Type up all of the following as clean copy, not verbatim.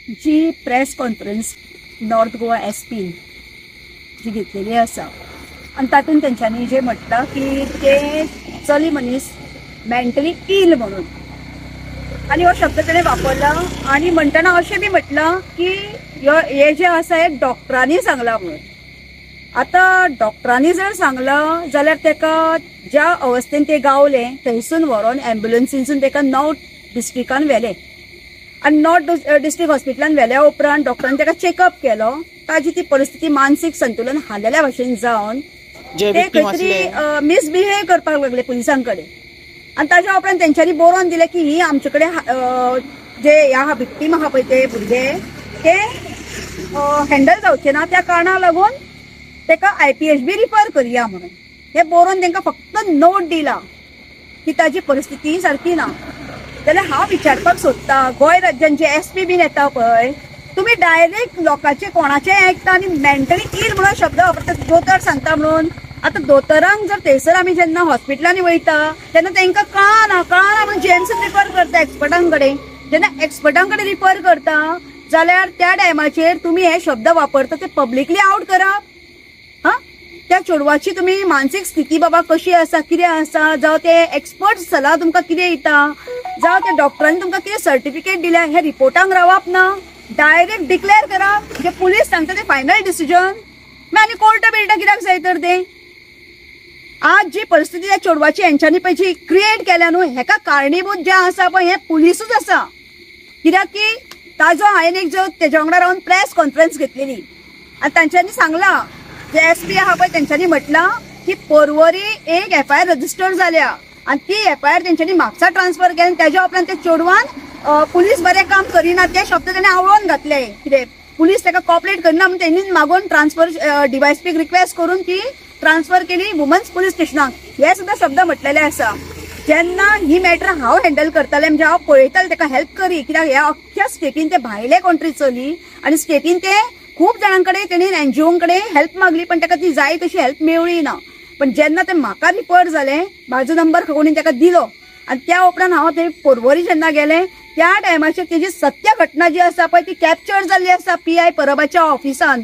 जी press conference north Goa SP ji घेतलेली आसा आणि तातूंत तेंच्यांनी जे म्हटलां की ते चली मनीस मेंटली इल म्हणून आणि हो शब्द तेणें वापरला आणि म्हणटना अशें बी म्हटलां की हे जे आसा हे डॉक्टरांनी सांगलां म्हणून. आता डॉक्टरांनी जर सांगलां जाल्यार तेका ज्या अवस्थेन ते गावले थंयसून व्हरोन एम्ब्युलन्सीसून तेका नॉर्थ डिस्ट्रिक्टान व्हेले आणि नॉर्थ डिस्ट्रिक्ट हॉस्पिटलान व्हेल्या उपरांत डॉक्टरांनी तेका चेकअप केलो. ताजी ती परिस्थिती मानसीक संतुलन हाल्लेल्या भाशेन जावन ते खंय तरी मिसबिहेव करपाक लागले पुलिसां कडेन आणि ताच्या उपरांत तेंच्यांनी बरोवन दिलें की ही आमचे कडेन जे ह्या विक्टीम आहा पळय ते भुरगे ते हँडल जावचे ना त्या कारणाक लागून तेका IPHB रिफर करया म्हणून हे बरोवन तेंकां फक्त नोट दिला की ताजी परिस्थिती सारकी ना. जाल्यार हांव विचारपाक सोदतां गोंय राज्यान जे SP बीन येता पळय तुम्ही डायरेक्ट लोकांचे कोणाचे आयकता आनी मेंटली इल म्हणून शब्द वापरतात दोतोर सांगता म्हणून. आता दोतोरांक जर थंयसर आमी जेन्ना हॉस्पिटलांनी वयता तेन्ना तांकां कळना म्हणून JMCन रिफर करता एक्सपर्टां कडेन. जेन्ना एक्सपर्टां कडेन रिफर करता जाल्यार त्या टायमाचेर तुमी हे शब्द वापरता ते पब्लिकली आउट करप. त्या चेडवाची तुम्ही मानसीक स्थिती बाबा कशी आसा कितें आसा जावं ते एक्सपर्ट सल्ला तुमकां कितें दिता जावं त्या डॉक्टरांनी तुमकां कितें सर्टिफिकेट दिल्या हे रिपोर्टांक रावप ना. डायरेक्ट डिक्लेअर करप जे पुलीस सांगता ते फायनल डिसिजन आनी कोर्टा बिल्टा कित्याक जाय तर ते. आज जी परिस्थिती त्या चेडवाची हेंच्यांनी पळय क्रिएट केल्या न्हू हेका कारणीभूत जे आसा पळय हे पुलिसूच आसा. कित्याक की ताजो हांवें एक जो तेज्या वांगडा रावन प्रेस कॉन्फरन्स घेतलेली आनी तांच्यांनी सांगलां जे SP आहा पळय तेंच्यांनी म्हटलां की परवरी एक FIR रजिस्टर जाल्या आणि ती FIR तेंच्यांनी म्हापसा ट्रान्सफर केली. तेज्या उपरांत त्या चेडवान पुलीस बरें काम करिना ते शब्द तेणें आवळोवन घातले. कितें पुलीस तेका कॉपरेट करना म्हणून तेणीन मागून ट्रान्सफर DYSPक रिक्वेस्ट करून ती ट्रान्सफर केली वुमन्स पुलीस स्टेशनाक. हे सुद्धा शब्द म्हटलेले आसा. जेन्ना ही मॅटर हांव हँडल करतालें म्हणजे हांव पळयतालें तेका हेल्प करी कित्याक ह्या अख्ख्या स्टेटीन ते भायले कंट्री चली आनी स्टेटीन ते खूप जाणां कडेन तेणी NGO कडेन हेल्प मागली पण तेका ती जाय तशी हेल्प मेळ्ळी ना. पण जेन्ना ते म्हाका रिपोर्ट जालें म्हाजो नंबर कोणी तेका दिलो आनी त्या उपरांत हांव थंय परवरी जेन्ना गेलें त्या टायमाचेर तेजी सत्य घटना जी आसा पळय ती कॅप्चर जाल्ली आसा PI परबाच्या ऑफिसान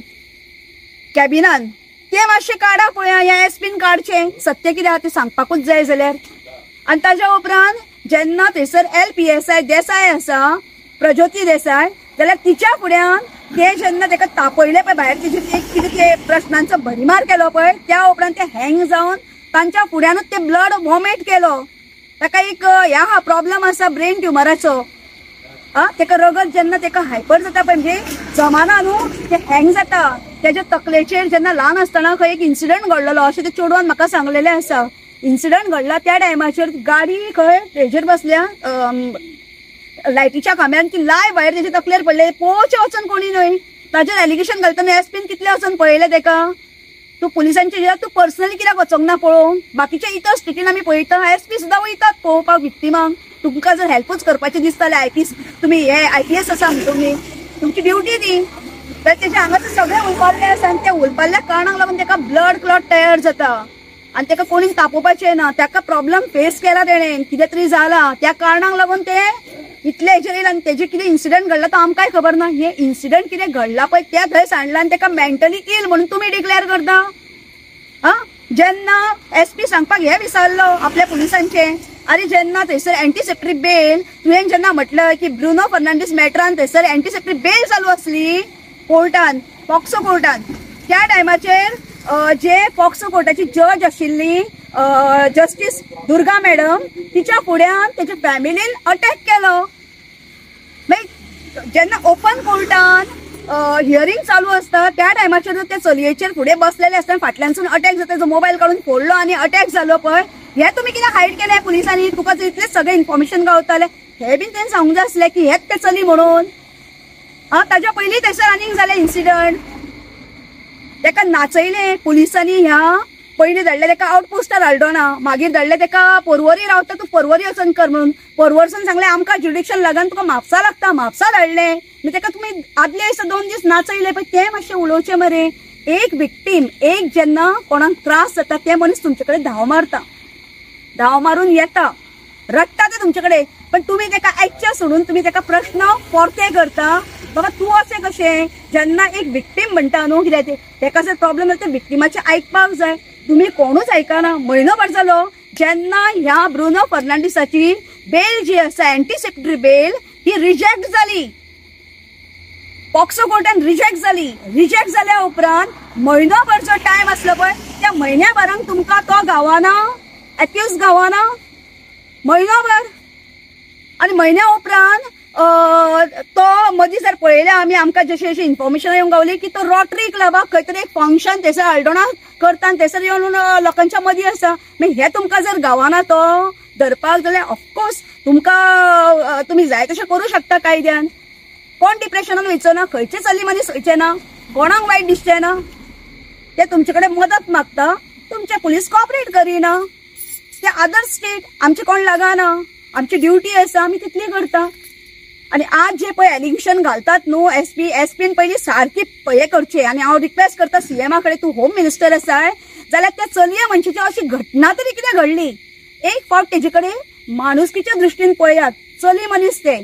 कॅबिनान. ते मातशें काडा पळया ह्या SPन काडचें सत्य कितें आहा तें सांगपाकूच जाय जाल्यार. आनी ताच्या उपरांत जेन्ना थंयसर LPSI देसाय आसा प्रज्योती देसाय जाल्यार तिच्या फुड्यान ते जेन्ना तेका तापयले पळय भायर तेजे कितें ते प्रश्नांचो भरिमार केलो पळय त्या उपरांत ते हँग जावन तांच्या फुड्यानूच ते ब्लड वॉमिट केलो. ताका एक ह्या हा प्रॉब्लम आसा ब्रेन ट्युमराचो. तेका रगत जेन्ना तेका हायपर जाता पळय म्हणजे जमाना न्हू ते हँग जाता तेज्या तकलेचेर जेन्ना ल्हान आसतना खंय एक इन्सिडंट घडलेलो अशें ते चेडवान म्हाका सांगलेलें आसा. इन्सिडंट घडला त्या टायमाचेर गाडी खंय हेजेर बसल्या लायटीच्या खांब्यान ती लाय भायर तेजे तकलेर पडले पोवचे वचून कोणी न्हय. ताजेर एलिगेशन घालतना SPन कितले वचून पळयले तेका. तूं पुलिसांचे तूं पर्सनली कित्याक वचोंक ना पळोवंक. बाकीच्या इतर स्टेटीन आमी पळयता SP सुद्दां वयतात पळोवपाक विक्टिमांक. तुमकां जर हेल्पूच करपाचें दिसता जाल्यार तुमी हे IPS आसा तुमी तुमची ड्युटी ती तर तेजे हांगासर सगळें उलपाल्लें आसा आनी त्या उलपाल्ल्या कारणाक लागून तेका ब्लड क्लॉट तयार जाता आनी तेका कोणी तापोवपाचें ना. ताका प्रॉब्लम फेस केला तेणें कितें तरी जाला त्या कारणाक लागून ते इतले हेचेर येयला आनी तेजे कितें इन्सिडंट घडला तो आमकांय खबर ना. हे इन्सिडंट कितें घडला पळय त्या थंय सांडला आनी तेका मेंटली इल म्हणून तुमी डिक्लेअर करता. जेन्ना SP सांगपाक हे विसरलो आपल्या पुलिसांचे आनी जेन्ना थंयसर एंटीसेप्टिक बेल तुवें जेन्ना म्हटलं की ब्रुनो फर्नांडीस मॅटरान थंयसर एंटीसेप्टिक बेल चालू आसली कोर्टान पॉक्सो कोर्टान त्या टायमाचेर जे पॉक्सो कोर्टाची जज आशिल्ली जस्टीस दुर्गा मॅडम तिच्या फुड्यान तेच्या फॅमिलीन अटॅक केलो. जेन्ना ओपन कोर्टान हियरिंग चालू असता त्या टायमाचेर ते चलयेचेर फुडें बसलेले आसतना फाटल्यानसून अटॅक जाता जो मोबायल काडून फोडलो आनी अटॅक जालो पळय हे तुमी कित्याक हायड केले पुलिसांनी. तुका जर इतलेच सगळे इन्फॉर्मेशन गावताले हे बीन तेणें सांगूंक जाय आसलें की हेच ते चली म्हणून. ताच्या पयलीं थंयसर आनीक जालें इन्सिडंट तेका नाचयलें पुलिसांनी. ह्या पयलीं धाडलें तेका आउटपोस्टार हाडलो ना मागीर धाडलें तेका परवरी रावता तूं परवरी वचून कर म्हणून. परवरसून सांगलें आमकां ज्युडिशियल लागून तुका म्हापसा लागता म्हापसा धाडलें. आनी तेका तुमी आदले दिसा 2 दीस नाचयले पळय तें मातशें उलोवचें मरे. एक विक्टीम एक जेन्ना कोणाक त्रास जाता ते मनीस तुमचे कडेन धांव मारता धांव मारून येता रडटा ते तुमचे कडेन पण तुम्ही तेका आयच्या सोडून तुम्ही तेका प्रश्न परते करता बाबा तूं अशें कशें जेन्ना एक विक्टीम म्हणटा न्हू कित्याक तेका जर प्रॉब्लेम जाता विक्टिमाचे आयकपाक जाय तुम्ही कोणूच आयकना म्हयनोभर जालो जेन्ना ह्या ब्रुनो फर्नांडिसाची बेल जी आसा एंटीसिपेटरी बेल ही रिजेक्ट जाली पॉक्सो कोर्टान रिजेक्ट जाल्या उपरांत म्हयनोभर जो टायम आसलो पळय त्या म्हयन्याभरांक तुमकां तो गावना एक्यूज गावना म्हयनोभर आनी म्हयन्या उपरांत तो मदीं जर पळयलें आमी आमकां जशी इन्फॉर्मेशन येवंक गावली की तो रोटरी क्लबाक खंय तरी एक फंक्शन थंयसर आल्डोना करता आनी थंयसर येवन लोकांच्या मदीं आसा मागीर हे तुमकां जर गावना तो धरपाक जाल्यार ऑफकोर्स तुमकां तुमी जाय तशें करूं शकता कायद्यान कोण डिप्रेशनान वयचो ना खंयचे चली मनीस वयचे ना कोणाक वायट दिसचें ना ते तुमचे कडेन मदत मागता तुमचे पुलीस कॉपरेट करिना ते अदर स्टेट आमचे कोण लागना आमची ड्युटी आसा आमी तितली करता आणि आज जे पळय एलिगेशन घालतात न्हू एसपीन पयलीं सारकी हे करचे आनी हांव रिक्वेस्ट करता सीएमा कडेन तूं होम मिनिस्टर आसाय जाल्यार त्या चलये मनशाची अशी घटना तरी कितें घडली एक फावट तेजे कडेन माणुसकीच्या दृश्टीन पळयात चली मनीस ते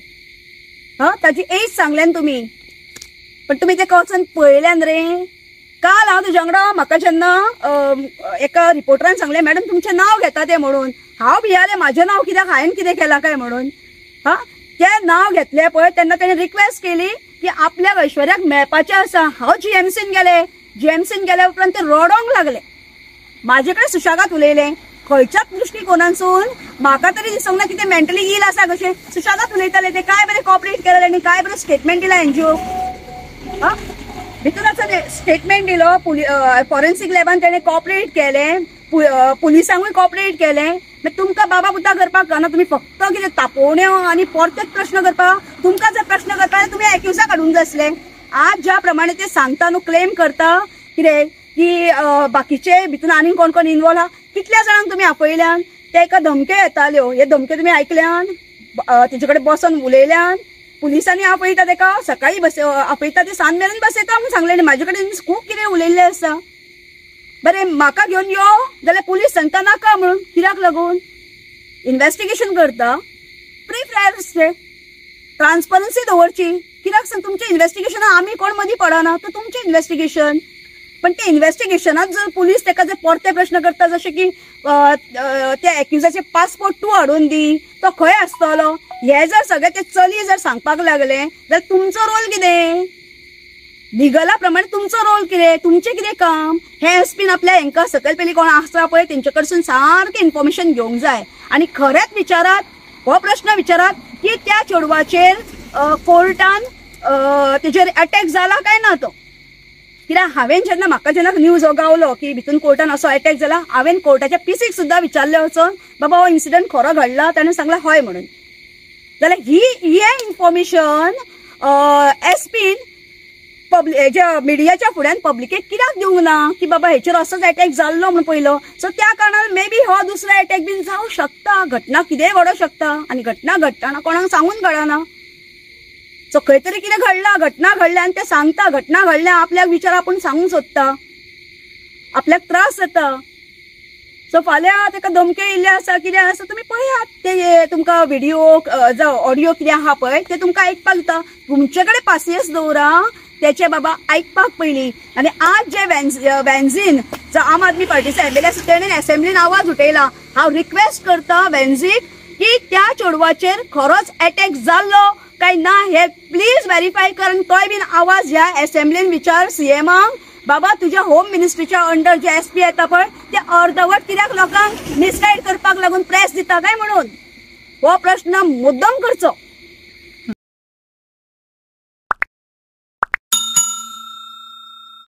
ताची एज सांगल्यान तुमी पण तुमी तेका वचून पळयल्यान रे काल हांव तुज्या वांगडा म्हाका जेन्ना एका रिपोर्टरान सांगलें मॅडम तुमचें नांव घेता तें म्हणून हांव भियालें म्हाजें नांव कित्याक हांवें कितें केलां काय म्हणून तें नांव घेतलें पळय तेन्ना तेणें रिक्वेस्ट केली की आपल्याक ऐश्वर्याक मेळपाचें आसा हांव जीएमसीन गेले उपरांत ते रडोंक लागले म्हाजे कडेन सुशागात उलयलें खंयच्याच दृश्टीकोनासून म्हाका तरी दिसोंक ना की ते मेंटली इल आसा कशें सुशागात उलयताले ते काय बरें कॉपरेट केलें आनी काय बरें स्टेटमेंट दिला एनजीओ भितून आसा स्टेटमेंट दिलो फॉरेन्सीक लॅबान तेणें कॉपरेट केलें पुलिसांकूय कॉपरेट केलें तुमकां बाबा बुद्धा करपाक ना तुम्ही फक्त कितें तापोवण्यो आनी परतेच प्रश्न करपाक तुमकां जर प्रश्न करता तुमी एक्युजा काडूंक जाय आसले आज ज्या प्रमाणे ते सांगता न्हू क्लेम करता कितें की बाकीचे भितून आनी कोण कोण इन्वॉल्व आहा कितल्या जाणांक तुमी आपयल्यान ते एका धमक्यो येताल्यो हे धमक्यो तुमी आयकल्यान तेजे कडेन बसोन उलयल्यान पुलिसांनी आपयता तेका सकाळी आपयता ते सांज मेरेन बसयता म्हूण सांगलें म्हाजे कडेन खूब कितें उलयल्लें आसा बरें म्हाका घेवन यो जाल्यार पुलीस सांगता नाका म्हणून कित्याक लागून इन्व्हेस्टिगेशन करता फ्री फायर आसचें ट्रान्सपरन्सी दवरची कित्याक सांग तुमचें इन्व्हेस्टिगेशन आमी कोण मदीं पडना तो तुमचें इन्व्हेस्टिगेशन पण ते इन्व्हेस्टिगेशनात जर पुलीस तेका जर परते प्रश्न करता जशें की त्या एक्युजाचे पासपोर्ट तूं हाडून दी तो खंय आसतलो हे जर सगळे ते चली जर सांगपाक लागले जाल्यार तुमचो रोल कितें लिगला प्रमाणे तुमचो रोल कितें तुमचें कितें काम हे एसपीन आपल्या हांकां सकयल पेली कोण आसा पळय तेंचे कडसून सारकें इन्फॉर्मेशन घेवंक जाय आनी खरेंच विचारात हो प्रश्न विचारात की त्या चेडवाचेर कोर्टान तेजेर अटॅक जाला काय ना तो कित्याक हांवें जेन्ना न्यूज गावलो की भितून कोर्टान असो अटॅक जाला हांवें कोर्टाच्या पीसीक सुद्दां विचारलें वचून बाबा हो इन्सिडंट खरो घडला ताणें सांगलें हय म्हणून जाल्यार ही इन्फॉर्मेशन एसपीन मिडियाच्या फुड्यान पब्लिकेक कित्याक दिवंक ना की बाबा हेचेर असोच अटॅक जाल्लो म्हणून पयलो सो त्या कारणान मे बी हो दुसरो अटॅक बीन जावंक शकता घटना कितेंय घडोवंक शकता आनी घटना घडटाना कोणाक सांगून घडना सो खंय तरी कितें घडला घटना घडल्या आनी ते सांगता घटना घडल्या आपल्याक विचार आपूण सांगूंक सोदता आपल्याक त्रास जाता सो फाल्यां तेका धमक्यो येयल्ले आसा कितें आसा तुमी पळयात ते तुमकां व्हिडिओ जावं ऑडियो कितें आहा पळय ते तुमकां आयकपाक जाता तुमचे कडेन पासियेंस दवरा त्याचे बाबा आयकपाक पयलीं आनी आज जे वॅन्झीन जो आम आदमी पार्टीचो एमएलए आसा तेणें असेंब्लीन आवाज उठयला हांव रिक्वेस्ट करता वॅन्झीक की त्या चेडवाचेर खरोच अटॅक जाल्लो काय ना हे प्लीज व्हेरीफाय कर आनी तोय बीन आवाज ह्या असेंब्लीन विचार सीएमाक बाबा तुज्या होम मिनिस्ट्रीच्या अंडर जे एसपी येता पळय ते अर्धवट कित्याक लोकांक मिसगायड करपाक लागून प्रेस दिता काय म्हणून हो प्रश्न मुद्दम करचो